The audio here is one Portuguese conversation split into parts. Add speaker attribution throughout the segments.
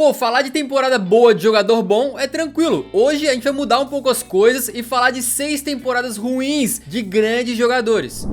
Speaker 1: Pô, falar de temporada boa de jogador bom é tranquilo. Hoje a gente vai mudar um pouco as coisas e falar de 6 temporadas ruins de grandes jogadores.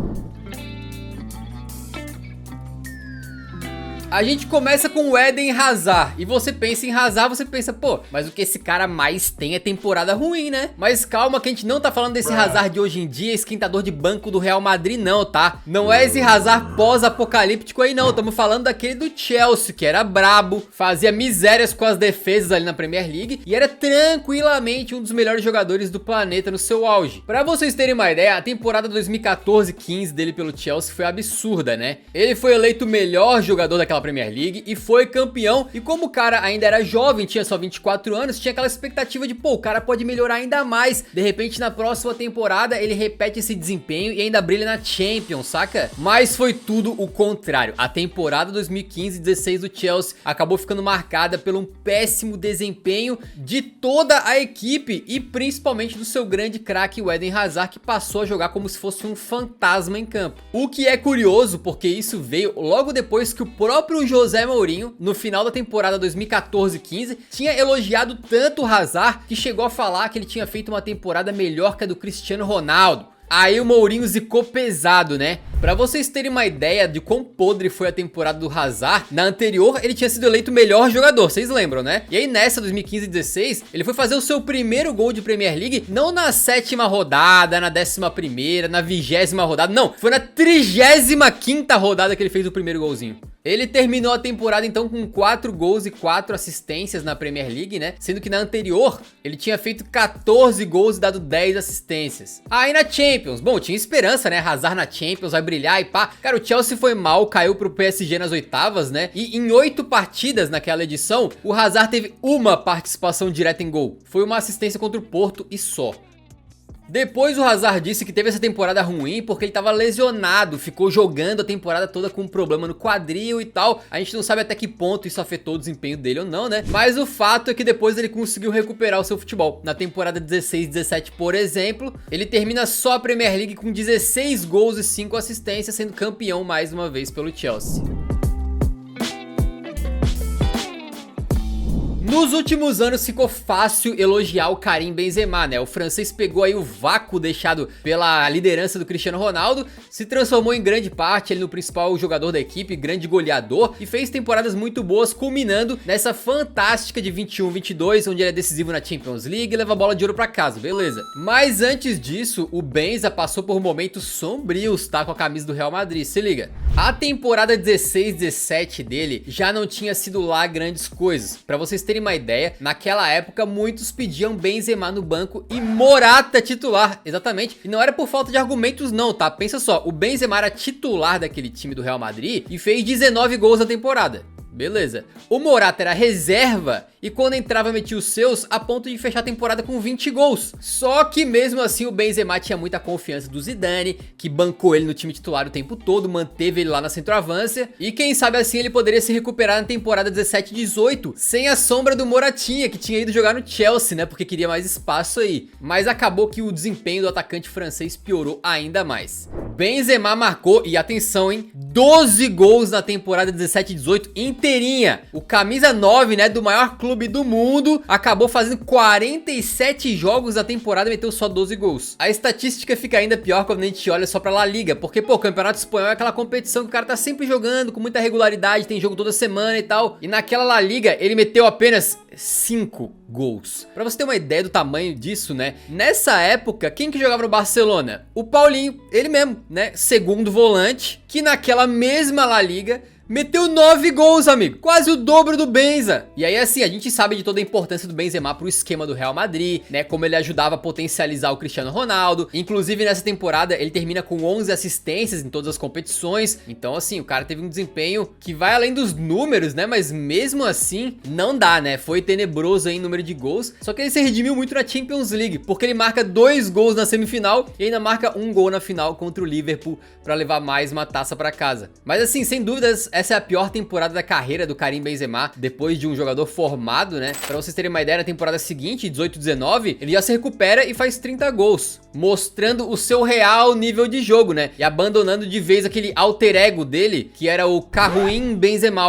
Speaker 1: A gente começa com o Eden Hazard, e você pensa em Hazard, você pensa, pô, mas o que esse cara mais tem é temporada ruim, né? Mas calma que a gente não tá falando desse Hazard de hoje em dia, esquentador de banco do Real Madrid não, tá? Não é esse Hazard pós-apocalíptico aí não, estamos falando daquele do Chelsea, que era brabo, fazia misérias com as defesas ali na Premier League, e era tranquilamente um dos melhores jogadores do planeta no seu auge. Pra vocês terem uma ideia, a temporada 2014-15 dele pelo Chelsea foi absurda, né? Ele foi eleito o melhor jogador daquela Premier League e foi campeão, e como o cara ainda era jovem, tinha só 24 anos, tinha aquela expectativa de, pô, o cara pode melhorar ainda mais, de repente na próxima temporada ele repete esse desempenho e ainda brilha na Champions, saca? Mas foi tudo o contrário. A temporada 2015-16 do Chelsea acabou ficando marcada pelo um péssimo desempenho de toda a equipe e principalmente do seu grande craque, o Eden Hazard, que passou a jogar como se fosse um fantasma em campo. O que é curioso, porque isso veio logo depois que o próprio José Mourinho, no final da temporada 2014-15, tinha elogiado tanto o Hazard que chegou a falar que ele tinha feito uma temporada melhor que a do Cristiano Ronaldo. Aí o Mourinho zicou pesado, né? Pra vocês terem uma ideia de quão podre foi a temporada do Hazard, na anterior ele tinha sido eleito o melhor jogador, vocês lembram, né? E aí nessa 2015-16, ele foi fazer o seu primeiro gol de Premier League, não na 7ª rodada, na 11ª, na 20ª rodada, não, foi na 35ª rodada que ele fez o primeiro golzinho. Ele terminou a temporada então com 4 gols e 4 assistências na Premier League, né? Sendo que na anterior ele tinha feito 14 gols e dado 10 assistências. Aí na Champions, bom, tinha esperança, né? Hazard na Champions vai brilhar e pá. Cara, o Chelsea foi mal, caiu pro PSG nas oitavas, né? E em 8 partidas naquela edição, o Hazard teve uma participação direta em gol. Foi uma assistência contra o Porto e só. Depois o Hazard disse que teve essa temporada ruim porque ele tava lesionado, ficou jogando a temporada toda com um problema no quadril e tal. A gente não sabe até que ponto isso afetou o desempenho dele ou não, né? Mas o fato é que depois ele conseguiu recuperar o seu futebol. Na temporada 16-17, por exemplo, ele termina só a Premier League com 16 gols e 5 assistências, sendo campeão mais uma vez pelo Chelsea. Nos últimos anos ficou fácil elogiar o Karim Benzema, né? O francês pegou aí o vácuo deixado pela liderança do Cristiano Ronaldo, se transformou em grande parte ele no principal jogador da equipe, grande goleador, e fez temporadas muito boas, culminando nessa fantástica de 21-22, onde ele é decisivo na Champions League e leva a bola de ouro pra casa, beleza. Mas antes disso, o Benza passou por momentos sombrios, tá? Com a camisa do Real Madrid, se liga. A temporada 16-17 dele já não tinha sido lá grandes coisas. Pra vocês terem uma ideia, naquela época muitos pediam Benzema no banco e Morata titular, exatamente, e não era por falta de argumentos não, tá? Pensa só, o Benzema era titular daquele time do Real Madrid e fez 19 gols na temporada. Beleza. O Morata era reserva e quando entrava metia os seus a ponto de fechar a temporada com 20 gols. Só que mesmo assim o Benzema tinha muita confiança do Zidane, que bancou ele no time titular o tempo todo, manteve ele lá na centroavância. E quem sabe assim ele poderia se recuperar na temporada 17-18, sem a sombra do Moratinha, que tinha ido jogar no Chelsea, né? Porque queria mais espaço aí. Mas acabou que o desempenho do atacante francês piorou ainda mais. Benzema marcou, e atenção hein, 12 gols na temporada 17-18 inteirinha. O camisa 9, né, do maior clube do mundo, acabou fazendo 47 jogos na temporada e meteu só 12 gols. A estatística fica ainda pior quando a gente olha só pra La Liga, porque pô, o Campeonato Espanhol é aquela competição que o cara tá sempre jogando com muita regularidade, tem jogo toda semana e tal. E naquela La Liga ele meteu apenas 5 gols. Pra você ter uma ideia do tamanho disso, né? Nessa época, quem que jogava no Barcelona? O Paulinho, ele mesmo, né? Segundo volante, que naquela mesma La Liga meteu 9 gols, amigo. Quase o dobro do Benza. E aí, assim, a gente sabe de toda a importância do Benzema pro esquema do Real Madrid, né? Como ele ajudava a potencializar o Cristiano Ronaldo. Inclusive, nessa temporada, ele termina com 11 assistências em todas as competições. Então, assim, o cara teve um desempenho que vai além dos números, né? Mas mesmo assim, não dá, né? Foi tenebroso aí em número de gols. Só que ele se redimiu muito na Champions League, porque ele marca 2 gols na semifinal e ainda marca 1 gol na final contra o Liverpool pra levar mais uma taça pra casa. Mas, assim, sem dúvidas, essa é a pior temporada da carreira do Karim Benzema, depois de um jogador formado, né? Pra vocês terem uma ideia, na temporada seguinte, 18-19, ele já se recupera e faz 30 gols, mostrando o seu real nível de jogo, né? E abandonando de vez aquele alter ego dele, que era o Karim Benzema.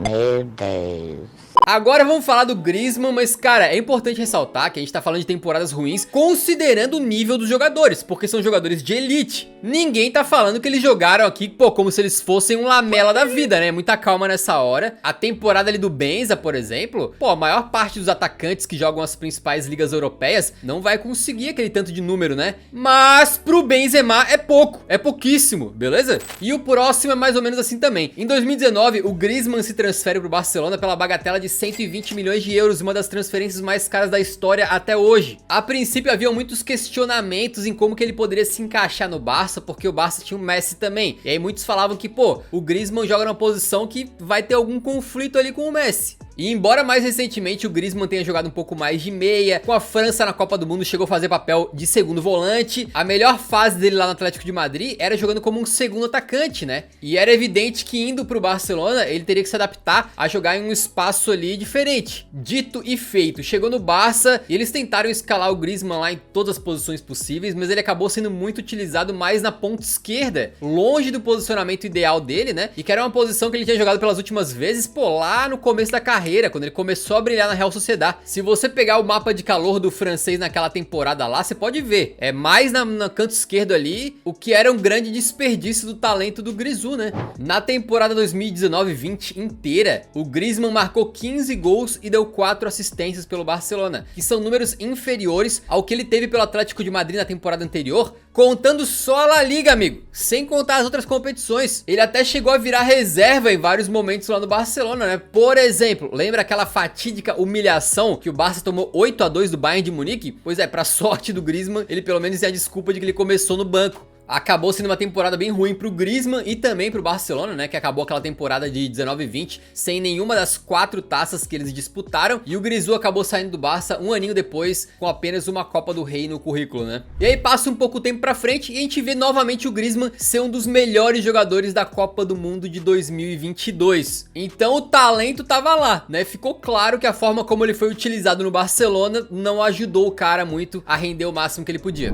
Speaker 2: Meu Deus.
Speaker 1: Agora vamos falar do Griezmann, mas cara, é importante ressaltar que a gente tá falando de temporadas ruins considerando o nível dos jogadores, porque são jogadores de elite. Ninguém tá falando que eles jogaram aqui, pô, como se eles fossem um Lamela da vida, né? Muita calma nessa hora. A temporada ali do Benza, por exemplo, pô, a maior parte dos atacantes que jogam as principais ligas europeias não vai conseguir aquele tanto de número, né? Mas pro Benzema é pouco, é pouquíssimo, beleza? E o próximo é mais ou menos assim também. Em 2019, o Griezmann se transfere pro Barcelona pela bagatela de 120 milhões de euros, uma das transferências mais caras da história até hoje. A princípio havia muitos questionamentos em como que ele poderia se encaixar no Barça, porque o Barça tinha o Messi também. E aí muitos falavam que, pô, o Griezmann joga numa posição que vai ter algum conflito ali com o Messi. E embora mais recentemente o Griezmann tenha jogado um pouco mais de meia, com a França na Copa do Mundo chegou a fazer papel de segundo volante, a melhor fase dele lá no Atlético de Madrid era jogando como um segundo atacante, né? E era evidente que indo pro Barcelona ele teria que se adaptar a jogar em um espaço ali diferente. Dito e feito, chegou no Barça e eles tentaram escalar o Griezmann lá em todas as posições possíveis, mas ele acabou sendo muito utilizado mais na ponta esquerda, longe do posicionamento ideal dele, né? E que era uma posição que ele tinha jogado pelas últimas vezes, pô, lá no começo da carreira, quando ele começou a brilhar na Real Sociedad. Se você pegar o mapa de calor do francês naquela temporada lá, você pode ver, é mais no canto esquerdo ali, o que era um grande desperdício do talento do Grisou, né? Na temporada 2019-20 inteira, o Griezmann marcou 15 gols e deu 4 assistências pelo Barcelona, que são números inferiores ao que ele teve pelo Atlético de Madrid na temporada anterior, contando só a La Liga, amigo, sem contar as outras competições. Ele até chegou a virar reserva em vários momentos lá no Barcelona, né? Por exemplo, lembra aquela fatídica humilhação que o Barça tomou 8-2 do Bayern de Munique? Pois é, pra sorte do Griezmann, ele pelo menos tem a desculpa de que ele começou no banco. Acabou sendo uma temporada bem ruim pro Griezmann e também pro Barcelona, né, que acabou aquela temporada de 19-20 sem nenhuma das 4 taças que eles disputaram, e o Grisou acabou saindo do Barça um aninho depois com apenas uma Copa do Rei no currículo, né. E aí passa um pouco tempo pra frente e a gente vê novamente o Griezmann ser um dos melhores jogadores da Copa do Mundo de 2022. Então o talento tava lá, né, ficou claro que a forma como ele foi utilizado no Barcelona não ajudou o cara muito a render o máximo que ele podia.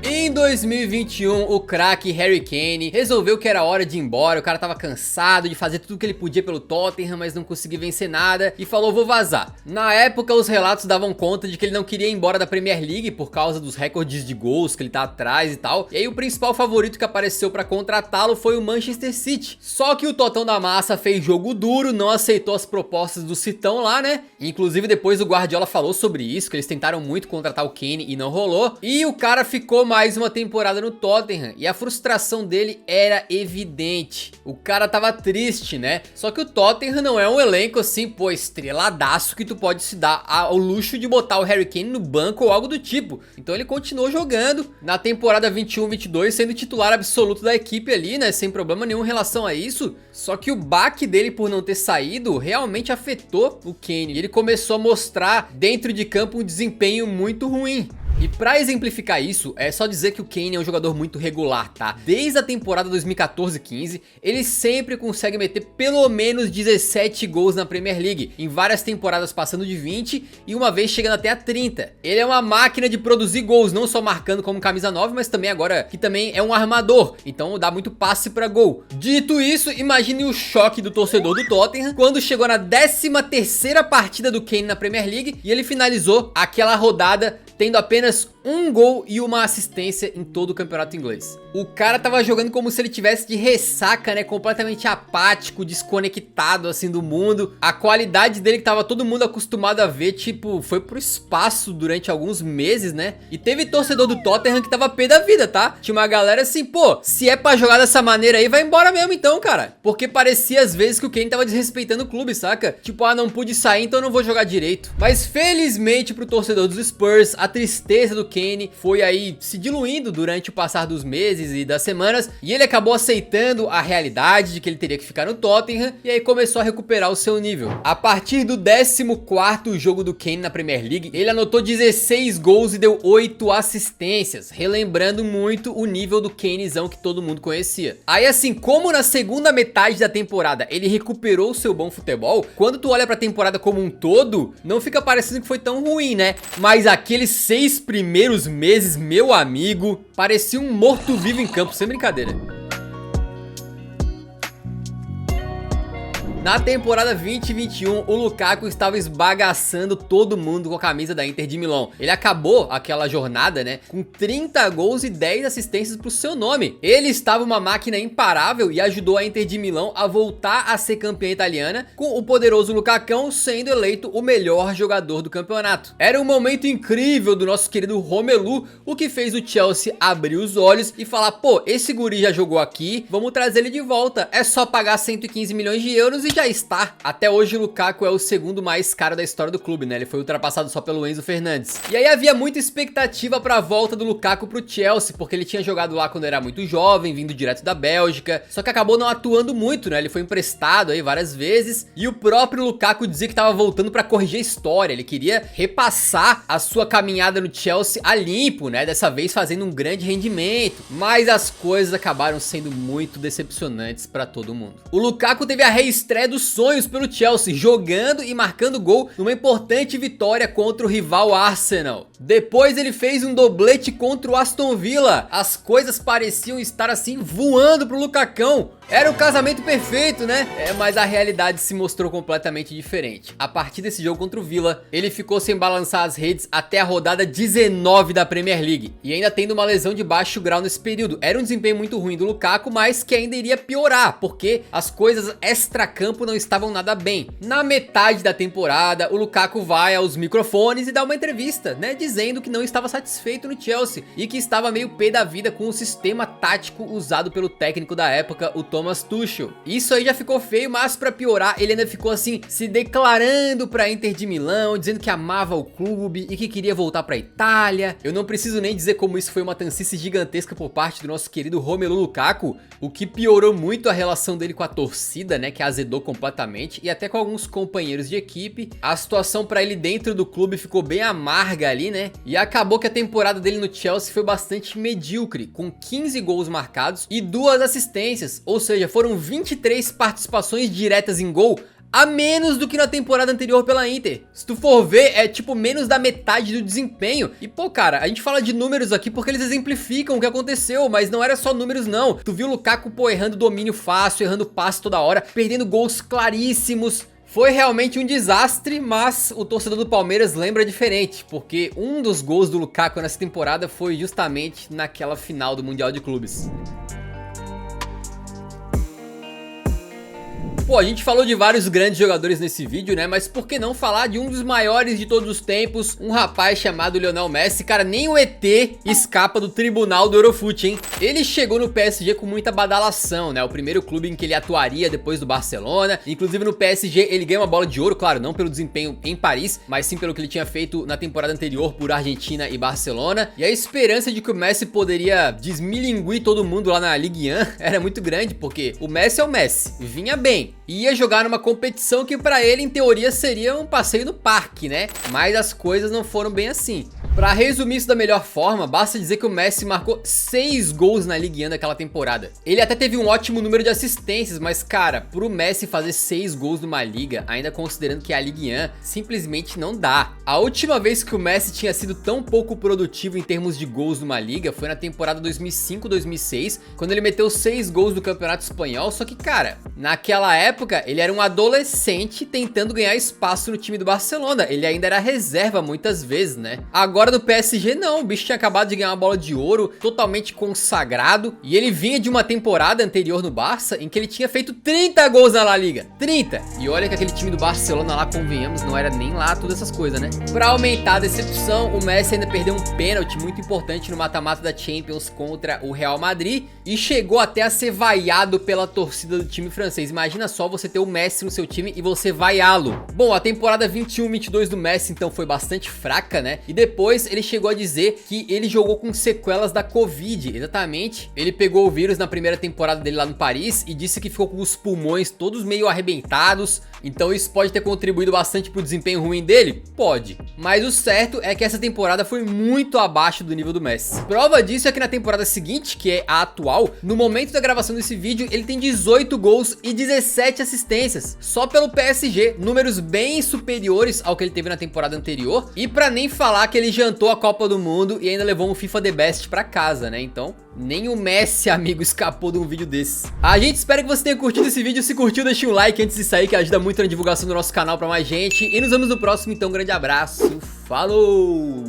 Speaker 1: Em 2021, o craque Harry Kane resolveu que era hora de ir embora. O cara tava cansado de fazer tudo que ele podia pelo Tottenham, mas não conseguia vencer nada e falou: vou vazar. Na época, os relatos davam conta de que ele não queria ir embora da Premier League por causa dos recordes de gols que ele tá atrás e tal. E aí o principal favorito que apareceu pra contratá-lo foi o Manchester City. Só que o Totão da Massa fez jogo duro, não aceitou as propostas do Citão lá, né? Inclusive depois o Guardiola falou sobre isso, que eles tentaram muito contratar o Kane e não rolou. E o cara ficou mais uma temporada no Tottenham e a frustração dele era evidente. O cara tava triste, né? Só que o Tottenham não é um elenco assim, pô, estreladaço que tu pode se dar ao luxo de botar o Harry Kane no banco ou algo do tipo. Então ele continuou jogando na temporada 21-22, sendo titular absoluto da equipe ali, né? Sem problema nenhum em relação a isso. Só que o baque dele por não ter saído realmente afetou o Kane. E ele começou a mostrar dentro de campo um desempenho muito ruim. E pra exemplificar isso, é só dizer que o Kane é um jogador muito regular, tá? Desde a temporada 2014-15, ele sempre consegue meter pelo menos 17 gols na Premier League, em várias temporadas passando de 20 e uma vez chegando até a 30. Ele é uma máquina de produzir gols, não só marcando como camisa 9, mas também agora que também é um armador, então dá muito passe pra gol. Dito isso, imagine o choque do torcedor do Tottenham quando chegou na 13ª partida do Kane na Premier League e ele finalizou aquela rodada tendo apenas um gol e uma assistência em todo o campeonato inglês. O cara tava jogando como se ele tivesse de ressaca, né? Completamente apático, desconectado assim do mundo. A qualidade dele que tava todo mundo acostumado a ver, tipo, foi pro espaço durante alguns meses, né? E teve torcedor do Tottenham que tava pé da vida, tá? Tinha uma galera assim, pô, se é pra jogar dessa maneira aí, vai embora mesmo então, cara. Porque parecia às vezes que o Kane tava desrespeitando o clube, saca? Tipo, ah, não pude sair, então não vou jogar direito. Mas felizmente pro torcedor dos Spurs, a tristeza do Kane foi aí se diluindo durante o passar dos meses e das semanas, e ele acabou aceitando a realidade de que ele teria que ficar no Tottenham, e aí começou a recuperar o seu nível. A partir do 14º jogo do Kane na Premier League, ele anotou 16 gols e deu 8 assistências, relembrando muito o nível do Kanezão que todo mundo conhecia. Aí assim, como na segunda metade da temporada ele recuperou o seu bom futebol, quando tu olha pra temporada como um todo, não fica parecendo que foi tão ruim, né? Mas aqueles 6 primeiros meses, meu amigo, parecia um morto-vivo em campo, sem brincadeira. Na temporada 2021, o Lukaku estava esbagaçando todo mundo com a camisa da Inter de Milão. Ele acabou aquela jornada, né, com 30 gols e 10 assistências pro seu nome. Ele estava uma máquina imparável e ajudou a Inter de Milão a voltar a ser campeã italiana, com o poderoso Lukakão sendo eleito o melhor jogador do campeonato. Era um momento incrível do nosso querido Romelu, o que fez o Chelsea abrir os olhos e falar: pô, esse guri já jogou aqui, vamos trazer ele de volta. É só pagar 115 milhões de euros e já está. Até hoje o Lukaku é o segundo mais caro da história do clube, né? Ele foi ultrapassado só pelo Enzo Fernandes. E aí havia muita expectativa para a volta do Lukaku pro Chelsea, porque ele tinha jogado lá quando era muito jovem, vindo direto da Bélgica, só que acabou não atuando muito, né? Ele foi emprestado aí várias vezes e o próprio Lukaku dizia que estava voltando para corrigir a história. Ele queria repassar a sua caminhada no Chelsea a limpo, né? Dessa vez fazendo um grande rendimento, mas as coisas acabaram sendo muito decepcionantes para todo mundo. O Lukaku teve a reestreia dos sonhos pelo Chelsea, jogando e marcando gol numa importante vitória contra o rival Arsenal. Depois ele fez um doblete contra o Aston Villa. As coisas pareciam estar assim voando pro Lukakão. Era o casamento perfeito, né? Mas a realidade se mostrou completamente diferente. A partir desse jogo contra o Villa, ele ficou sem balançar as redes até a rodada 19 da Premier League. E ainda tendo uma lesão de baixo grau nesse período. Era um desempenho muito ruim do Lukaku, mas que ainda iria piorar, porque as coisas extra-campo não estavam nada bem. Na metade da temporada, o Lukaku vai aos microfones e dá uma entrevista, né? Dizendo que não estava satisfeito no Chelsea e que estava meio pé da vida com o sistema tático usado pelo técnico da época, o Thomas Tuchel. Isso aí já ficou feio, mas pra piorar, ele ainda ficou assim, se declarando pra Inter de Milão, dizendo que amava o clube e que queria voltar pra Itália. Eu não preciso nem dizer como isso foi uma tancice gigantesca por parte do nosso querido Romelu Lukaku, o que piorou muito a relação dele com a torcida, né, que azedou completamente, e até com alguns companheiros de equipe. A situação pra ele dentro do clube ficou bem amarga ali, né, e acabou que a temporada dele no Chelsea foi bastante medíocre, com 15 gols marcados e 2 assistências, ou seja, foram 23 participações diretas em gol, a menos do que na temporada anterior pela Inter. Se tu for ver, é tipo menos da metade do desempenho. E pô, cara, a gente fala de números aqui porque eles exemplificam o que aconteceu, mas não era só números não. Tu viu o Lukaku, pô, errando domínio fácil, errando passe toda hora, perdendo gols claríssimos. Foi realmente um desastre, mas o torcedor do Palmeiras lembra diferente, porque um dos gols do Lukaku nessa temporada foi justamente naquela final do Mundial de Clubes. Pô, a gente falou de vários grandes jogadores nesse vídeo, né? Mas por que não falar de um dos maiores de todos os tempos, um rapaz chamado Lionel Messi? Cara, nem o ET escapa do tribunal do Eurofut, hein? Ele chegou no PSG com muita badalação, né? O primeiro clube em que ele atuaria depois do Barcelona. Inclusive no PSG ele ganha uma bola de ouro, claro, não pelo desempenho em Paris, mas sim pelo que ele tinha feito na temporada anterior por Argentina e Barcelona. E a esperança de que o Messi poderia desmilinguir todo mundo lá na Ligue 1 era muito grande, porque o Messi é o Messi, vinha bem. Ia jogar numa competição que pra ele, em teoria, seria um passeio no parque, né? Mas as coisas não foram bem assim. Pra resumir isso da melhor forma, basta dizer que o Messi marcou 6 gols na Ligue 1 daquela temporada. Ele até teve um ótimo número de assistências, mas cara, pro Messi fazer 6 gols numa liga, ainda considerando que é a Ligue 1, simplesmente não dá. A última vez que o Messi tinha sido tão pouco produtivo em termos de gols numa liga foi na temporada 2005-2006, quando ele meteu 6 gols no Campeonato Espanhol, só que cara, naquela época ele era um adolescente tentando ganhar espaço no time do Barcelona, ele ainda era reserva muitas vezes, né? Agora no PSG não, o bicho tinha acabado de ganhar uma bola de ouro, totalmente consagrado, e ele vinha de uma temporada anterior no Barça em que ele tinha feito 30 gols na La Liga, 30! E olha que aquele time do Barcelona lá, convenhamos, não era nem lá todas essas coisas, né? Pra aumentar a decepção, o Messi ainda perdeu um pênalti muito importante no mata-mata da Champions contra o Real Madrid e chegou até a ser vaiado pela torcida do time francês. Imagina só você ter o Messi no seu time e você vaiá-lo. Bom, a temporada 21-22 do Messi então foi bastante fraca, né? E depois ele chegou a dizer que ele jogou com sequelas da Covid, exatamente. Ele pegou o vírus na primeira temporada dele lá no Paris e disse que ficou com os pulmões todos meio arrebentados. Então isso pode ter contribuído bastante pro desempenho ruim dele? Pode. Mas o certo é que essa temporada foi muito abaixo do nível do Messi. Prova disso é que na temporada seguinte, que é a atual, atual, no momento da gravação desse vídeo, ele tem 18 gols e 17 assistências, só pelo PSG, números bem superiores ao que ele teve na temporada anterior, e pra nem falar que ele jantou a Copa do Mundo e ainda levou um FIFA The Best pra casa, né? Então, nem o Messi, amigo, escapou de um vídeo desse. A gente espera que você tenha curtido esse vídeo. Se curtiu, deixa um like antes de sair, que ajuda muito na divulgação do nosso canal pra mais gente. E nos vemos no próximo, então um grande abraço. Falou!